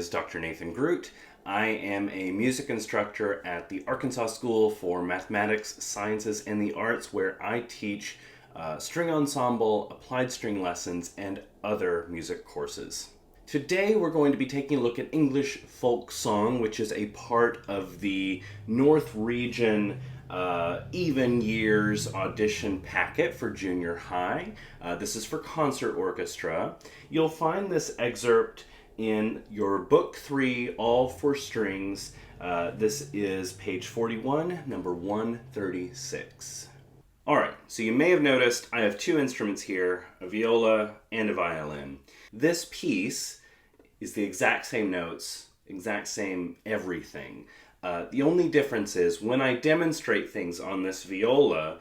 is Dr. Nathan Groot. I am a music instructor at the Arkansas School for Mathematics, Sciences, and the Arts, where I teach string ensemble, applied string lessons, and other music courses. Today we're going to be taking a look at English folk song, which is a part of the North Region even years audition packet for junior high. This is for concert orchestra. You'll find this excerpt in your book 3, All for Strings. This is page 41, number 136. Alright, so you may have noticed I have two instruments here, a viola and a violin. This piece is the exact same notes, exact same everything. The only difference is when I demonstrate things on this viola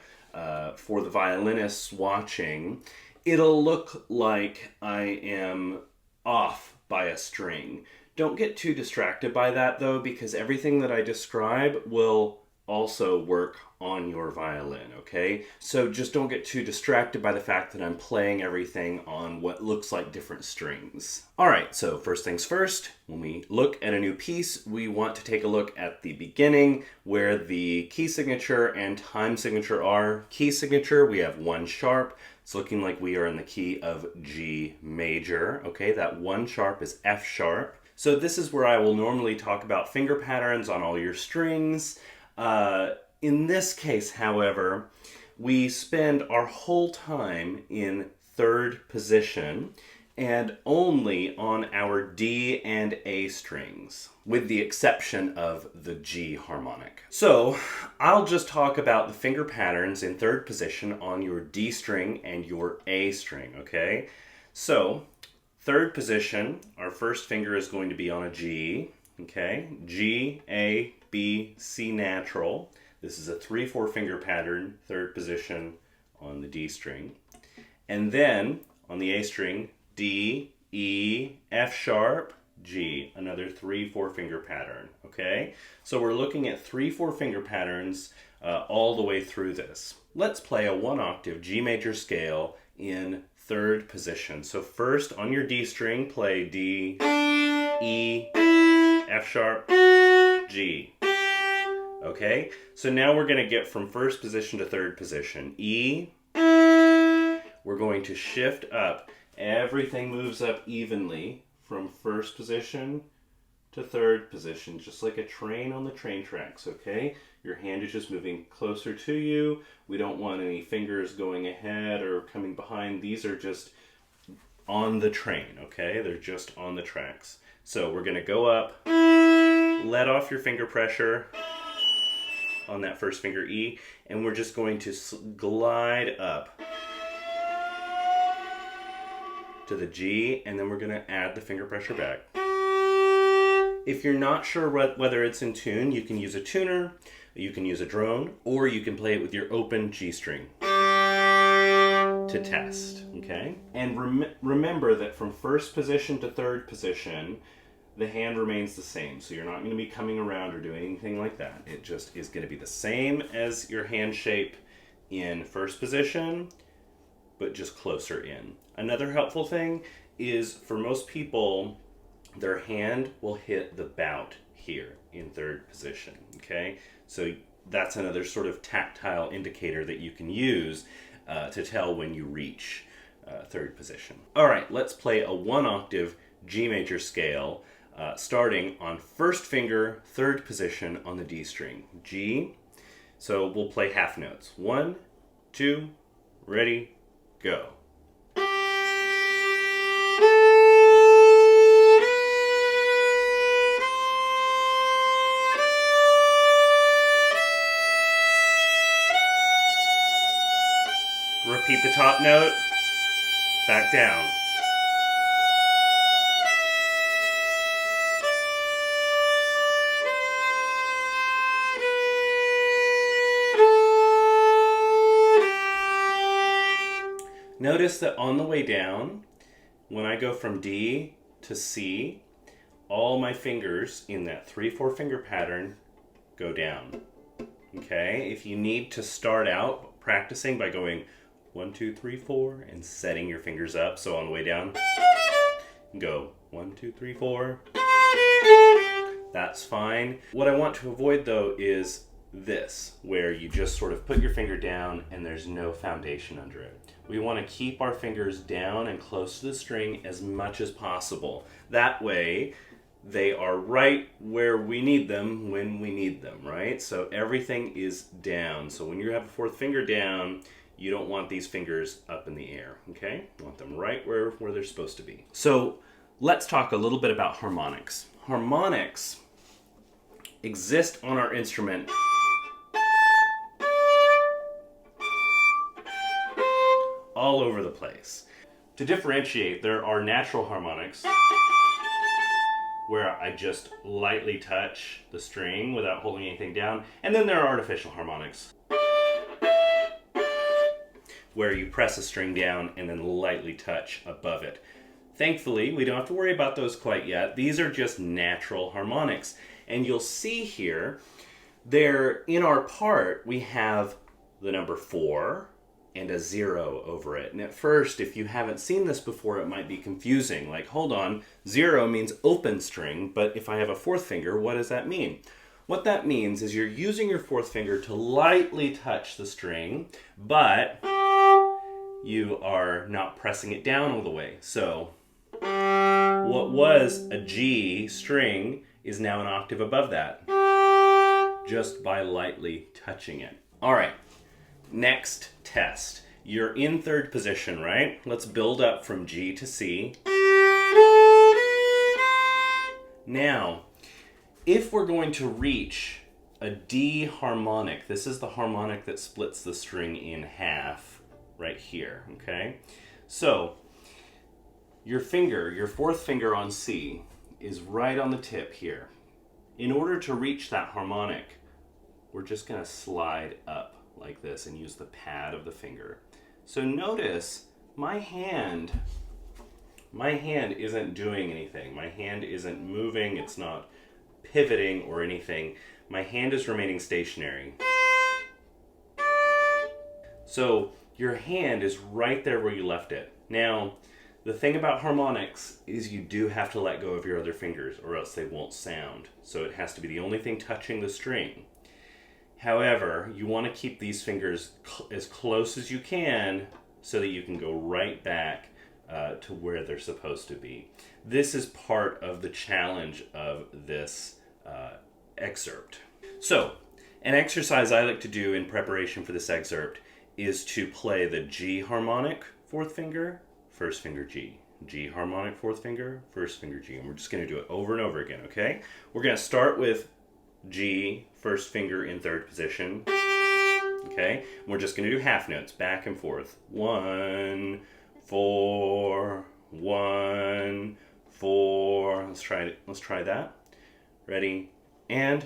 for the violinists watching, it'll look like I am off by a string. Don't get too distracted by that though, because everything that I describe will also work on your violin, okay? So just don't get too distracted by the fact that I'm playing everything on what looks like different strings. Alright, so first things first, when we look at a new piece, we want to take a look at the beginning where the key signature and time signature are. Key signature, we have 1 sharp. It's looking like we are in the key of G major, okay? That 1 sharp is F sharp. So this is where I will normally talk about finger patterns on all your strings. In this case, however, we spend our whole time in 3rd position and only on our D and A strings, with the exception of the G harmonic. So I'll just talk about the finger patterns in 3rd position on your D string and your A string, okay? So 3rd position, our first finger is going to be on a G, okay? G, A, B, C natural. This is a 3/4 finger pattern, 3rd position on the D string. And then on the A string, D, E, F sharp, G, another 3/4 finger pattern, okay? So we're looking at 3/4 finger patterns all the way through this. Let's play a 1 octave G major scale in 3rd position. So first on your D string, play D, E, F sharp, G. Okay, so now we're going to get from 1st position to 3rd position. E, we're going to shift up. Everything moves up evenly from 1st position to 3rd position, just like a train on the train tracks, okay? Your hand is just moving closer to you. We don't want any fingers going ahead or coming behind. These are just on the train, okay? They're just on the tracks. So we're going to go up, let off your finger pressure on that first finger E, and we're just going to glide up to the G, and then we're going to add the finger pressure back. If you're not sure whether it's in tune, you can use a tuner, you can use a drone, or you can play it with your open G string to test, okay? And remember that from 1st position to 3rd position, the hand remains the same, so you're not going to be coming around or doing anything like that. It just is going to be the same as your hand shape in 1st position, but just closer in. Another helpful thing is for most people, their hand will hit the bout here in 3rd position, okay? So that's another sort of tactile indicator that you can use to tell when you reach 3rd position. All right, let's play a 1 octave G major scale starting on 1st finger, 3rd position on the D string, G. So we'll play half notes. 1, 2, ready, go. Repeat the top note, back down. Notice that on the way down, when I go from D to C, all my fingers in that 3/4 finger pattern go down. Okay, if you need to start out practicing by going 1, 2, 3, 4 and setting your fingers up, so on the way down, go 1, 2, 3, 4. that's fine. What I want to avoid though is this, where you just sort of put your finger down and there's no foundation under it. We want to keep our fingers down and close to the string as much as possible. That way, they are right where we need them when we need them, right? So everything is down. So when you have a fourth finger down, you don't want these fingers up in the air, okay? You want them right where they're supposed to be. So let's talk a little bit about harmonics. Harmonics exist on our instrument all over the place. To differentiate, there are natural harmonics where I just lightly touch the string without holding anything down, and then there are artificial harmonics where you press a string down and then lightly touch above it. Thankfully, we don't have to worry about those quite yet. These are just natural harmonics. And you'll see here, there in our part, we have the number 4 and a 0 over it. And at first, if you haven't seen this before, it might be confusing. Like, hold on, 0 means open string, but if I have a fourth finger, what does that mean? What that means is you're using your fourth finger to lightly touch the string, but you are not pressing it down all the way. So what was a G string is now an octave above that, just by lightly touching it. All right, next test. You're in third position, right? Let's build up from G to C. Now, if we're going to reach a D harmonic, this is the harmonic that splits the string in half right here, okay? So, your finger, your fourth finger on C, is right on the tip here. In order to reach that harmonic, we're just going to slide up like this and use the pad of the finger. So notice my hand isn't doing anything. My hand isn't moving, it's not pivoting or anything. My hand is remaining stationary. So your hand is right there where you left it. Now, the thing about harmonics is you do have to let go of your other fingers or else they won't sound. So it has to be the only thing touching the string. However, you want to keep these fingers as close as you can so that you can go right back to where they're supposed to be. This is part of the challenge of this excerpt. So, an exercise I like to do in preparation for this excerpt is to play the G harmonic, fourth finger, first finger G. G harmonic, fourth finger, first finger G. And we're just going to do it over and over again, okay? We're going to start with G, first finger in third position. Okay? And we're just going to do half notes, back and forth. 1, 4, 1, 4. Let's try it. Let's try that. Ready? And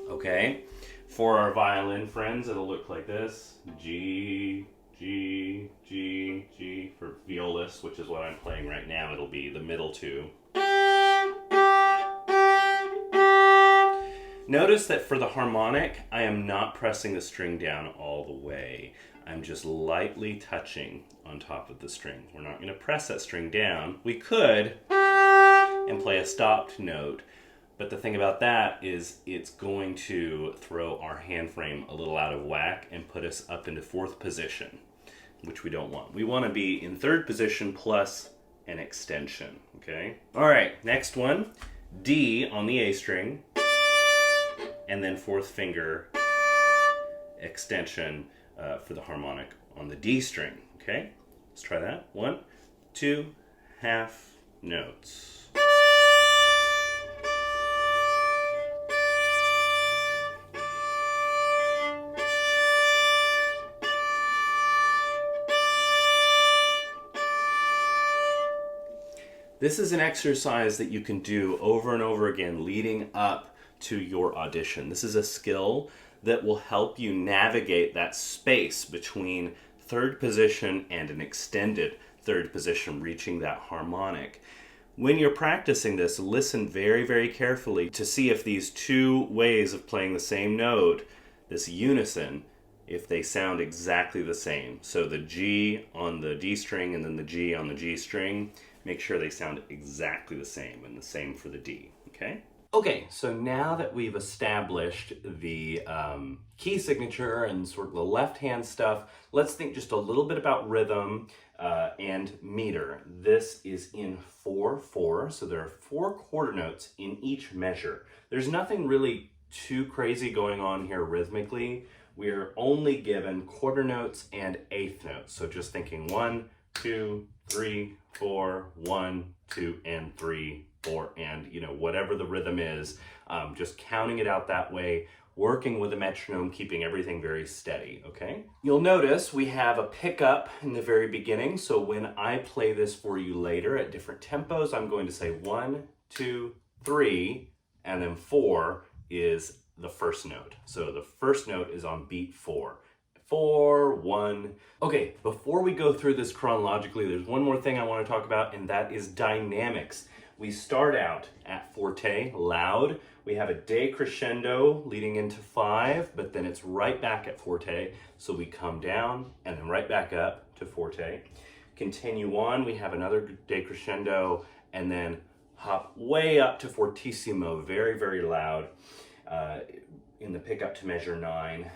okay. For our violin friends, it'll look like this. G, G, G, G. For violist, which is what I'm playing right now, it'll be the middle two. Notice that for the harmonic, I am not pressing the string down all the way. I'm just lightly touching on top of the string. We're not going to press that string down. We could and play a stopped note. But the thing about that is it's going to throw our hand frame a little out of whack and put us up into fourth position, which we don't want. We want to be in third position plus an extension, okay? All right, next one, D on the A string, and then fourth finger extension for the harmonic on the D string, okay? Let's try that. 1, 2, half notes. This is an exercise that you can do over and over again leading up to your audition. This is a skill that will help you navigate that space between third position and an extended third position, reaching that harmonic. When you're practicing this, listen very, very carefully to see if these two ways of playing the same note, this unison, if they sound exactly the same. So the G on the D string and then the G on the G string, make sure they sound exactly the same, and the same for the D, okay? Okay, so now that we've established the key signature and sort of the left-hand stuff, let's think just a little bit about rhythm and meter. This is in 4/4, so there are 4 quarter notes in each measure. There's nothing really too crazy going on here rhythmically. We're only given quarter notes and eighth notes. So just thinking 1, 2, 3, 4, 1, 2, and 3, 4, and whatever the rhythm is, just counting it out that way, working with a metronome, keeping everything very steady, okay? You'll notice we have a pickup in the very beginning, so when I play this for you later at different tempos, I'm going to say 1, 2, 3, and then 4 is the first note. So the first note is on beat 4. 4, 1. Okay, before we go through this chronologically, there's one more thing I want to talk about, and that is dynamics. We start out at forte, loud. We have a decrescendo leading into 5, but then it's right back at forte. So we come down and then right back up to forte. Continue on, we have another decrescendo, and then hop way up to fortissimo, very, very loud, in the pickup to measure 9.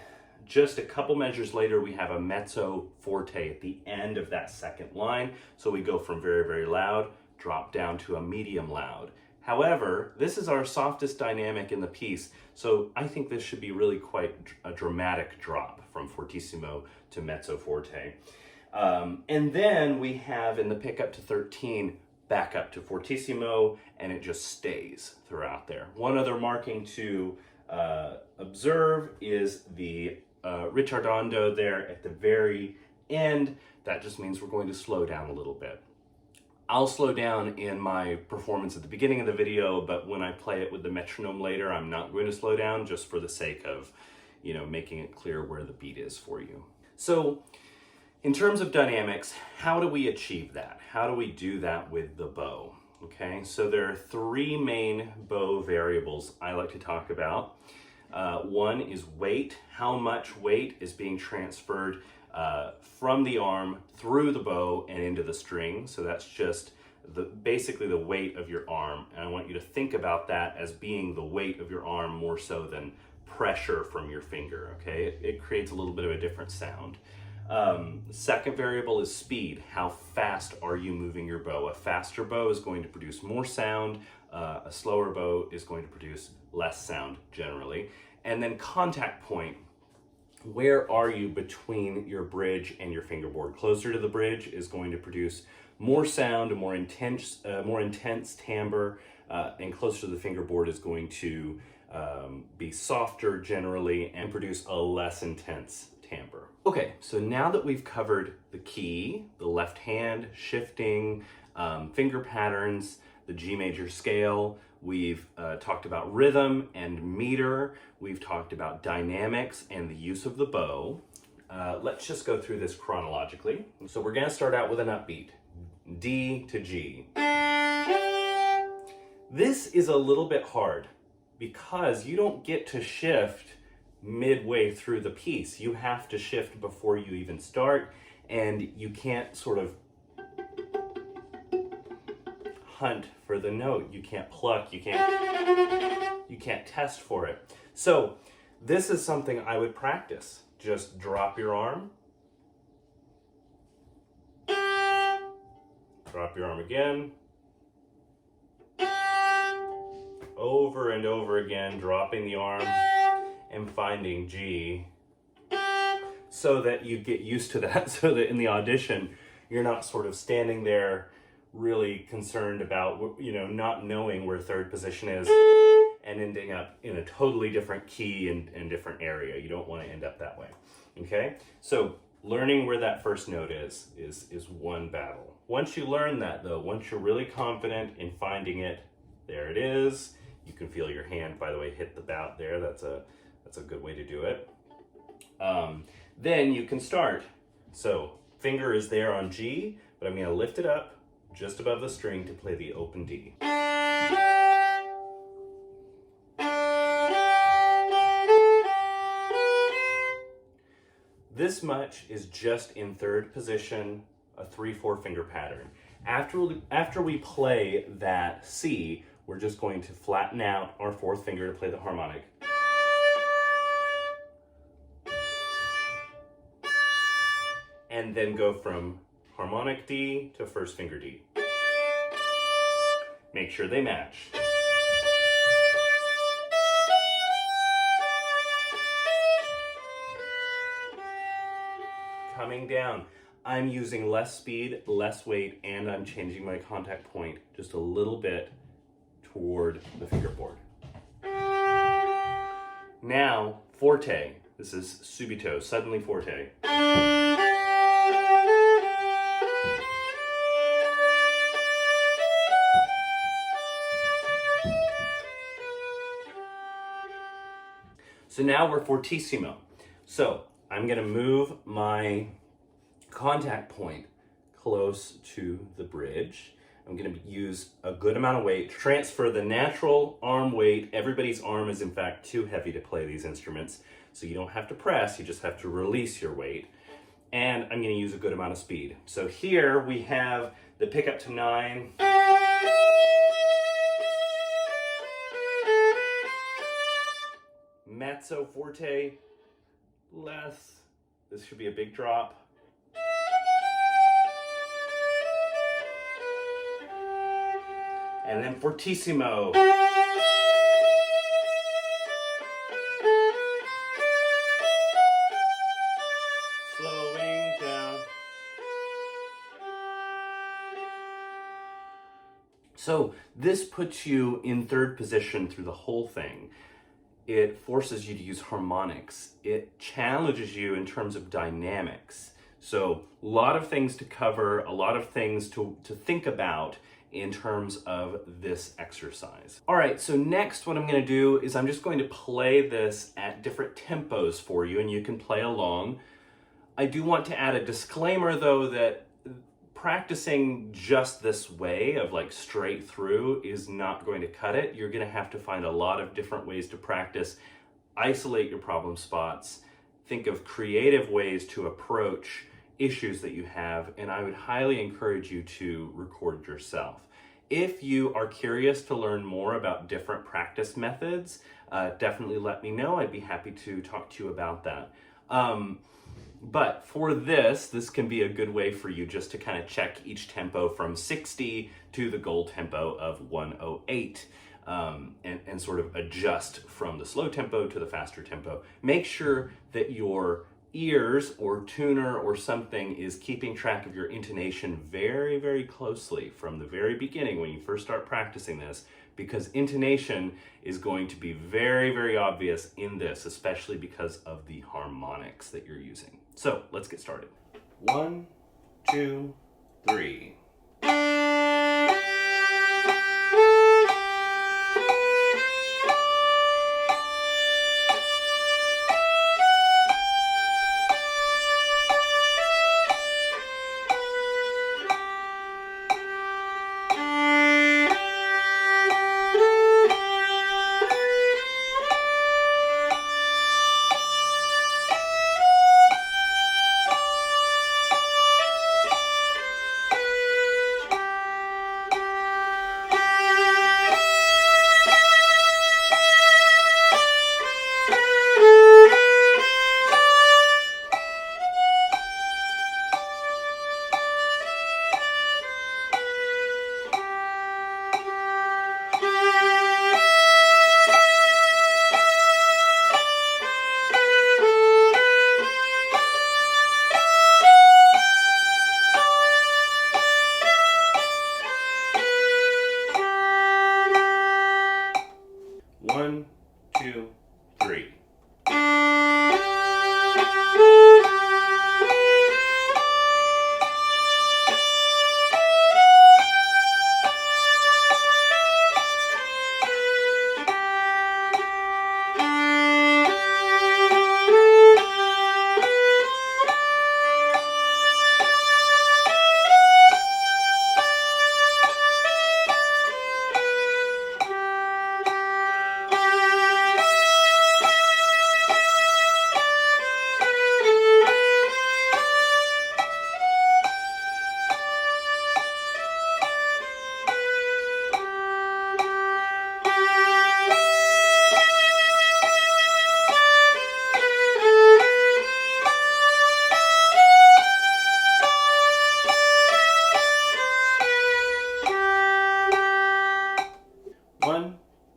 Just a couple measures later, we have a mezzo forte at the end of that second line. So we go from very, very loud, drop down to a medium loud. However, this is our softest dynamic in the piece, so I think this should be really quite a dramatic drop from fortissimo to mezzo forte. And then we have in the pickup to 13, back up to fortissimo, and it just stays throughout there. One other marking to observe is the ritardando there at the very end. That just means we're going to slow down a little bit. I'll slow down in my performance at the beginning of the video, but when I play it with the metronome later, I'm not going to slow down just for the sake of, making it clear where the beat is for you. So in terms of dynamics, how do we achieve that? How do we do that with the bow? Okay, so there are 3 main bow variables I like to talk about. One is weight. How much weight is being transferred from the arm through the bow and into the string. So that's just basically the weight of your arm. And I want you to think about that as being the weight of your arm more so than pressure from your finger, okay? It creates a little bit of a different sound. Second variable is speed. How fast are you moving your bow? A faster bow is going to produce more sound. A slower bow is going to produce less sound generally. And then contact point. Where are you between your bridge and your fingerboard? Closer to the bridge is going to produce more sound, a more intense timbre, and closer to the fingerboard is going to be softer generally and produce a less intense timbre. Okay, so now that we've covered the key, the left hand, shifting, finger patterns, the G major scale, we've talked about rhythm and meter, we've talked about dynamics and the use of the bow. Let's just go through this chronologically. So we're gonna start out with an upbeat, D to G. This is a little bit hard because you don't get to shift midway through the piece. You have to shift before you even start, and you can't sort of hunt for the note. You can't pluck, you can't test for it. So this is something I would practice. Just drop your arm. Drop your arm again. Over and over again, dropping the arm and finding G, so that you get used to that, so that in the audition, you're not sort of standing there really concerned about, not knowing where third position is and ending up in a totally different key and different area. You don't want to end up that way, okay? So learning where that first note is one battle. Once you learn that though, once you're really confident in finding it, there it is. You can feel your hand, by the way, hit the bout there. That's a good way to do it. Then you can start. So finger is there on G, but I'm going to lift it up just above the string to play the open D. This much is just in third position, a 3/4 finger pattern. After we play that C, we're just going to flatten out our fourth finger to play the harmonic. And then go from harmonic D to first finger D. Make sure they match. Coming down, I'm using less speed, less weight, and I'm changing my contact point just a little bit toward the fingerboard. Now, forte. This is subito, suddenly forte. So now we're fortissimo. So I'm going to move my contact point close to the bridge. I'm going to use a good amount of weight, transfer the natural arm weight. Everybody's arm is in fact too heavy to play these instruments, so you don't have to press, you just have to release your weight. And I'm going to use a good amount of speed. So here we have the pickup to 9. Mezzo forte, less. This should be a big drop. And then fortissimo. Slowing down. So this puts you in third position through the whole thing. It forces you to use harmonics. It challenges you in terms of dynamics. So a lot of things to cover, a lot of things to think about in terms of this exercise. All right, so next what I'm gonna do is I'm just going to play this at different tempos for you and you can play along. I do want to add a disclaimer though that practicing just this way of like straight through is not going to cut it. You're going to have to find a lot of different ways to practice, isolate your problem spots, think of creative ways to approach issues that you have, and I would highly encourage you to record yourself. If you are curious to learn more about different practice methods, definitely let me know. I'd be happy to talk to you about that. But for this can be a good way for you just to kind of check each tempo from 60 to the goal tempo of 108 and sort of adjust from the slow tempo to the faster tempo. Make sure that your ears or tuner or something is keeping track of your intonation very, very closely from the very beginning when you first start practicing this, because intonation is going to be very, very obvious in this, especially because of the harmonics that you're using. So let's get started. 1, 2, 3.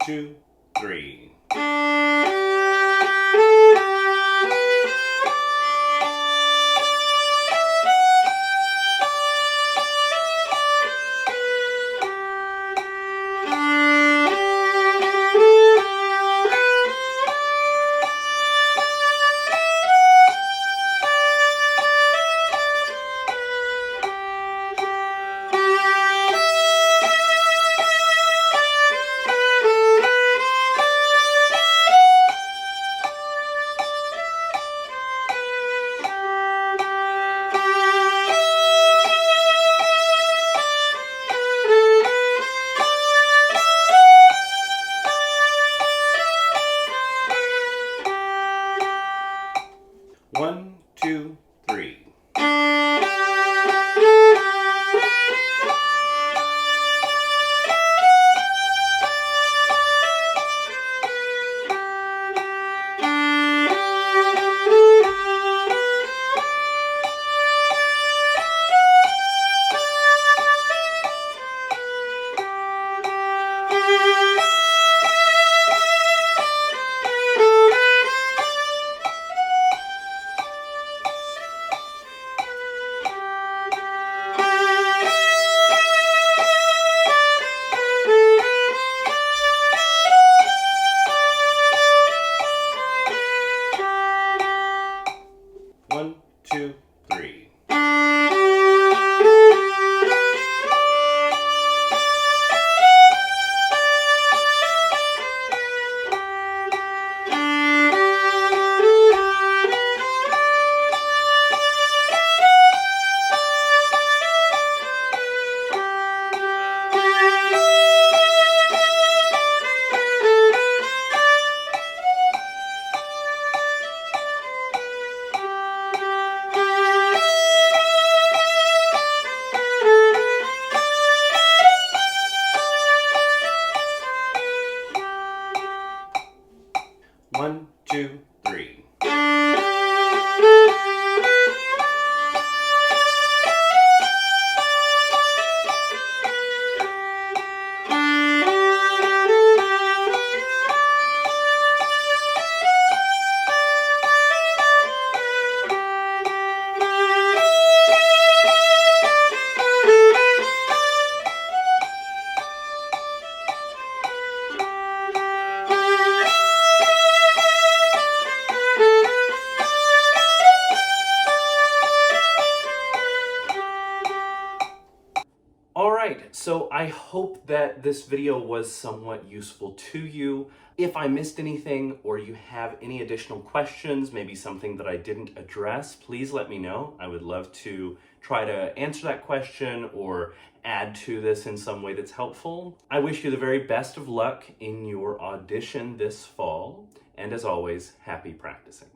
2, 3. One, two, three. One, two, three. One, two, three. Alright, so I hope that this video was somewhat useful to you. If I missed anything or you have any additional questions, maybe something that I didn't address, please let me know. I would love to try to answer that question or add to this in some way that's helpful. I wish you the very best of luck in your audition this fall, and as always, happy practicing.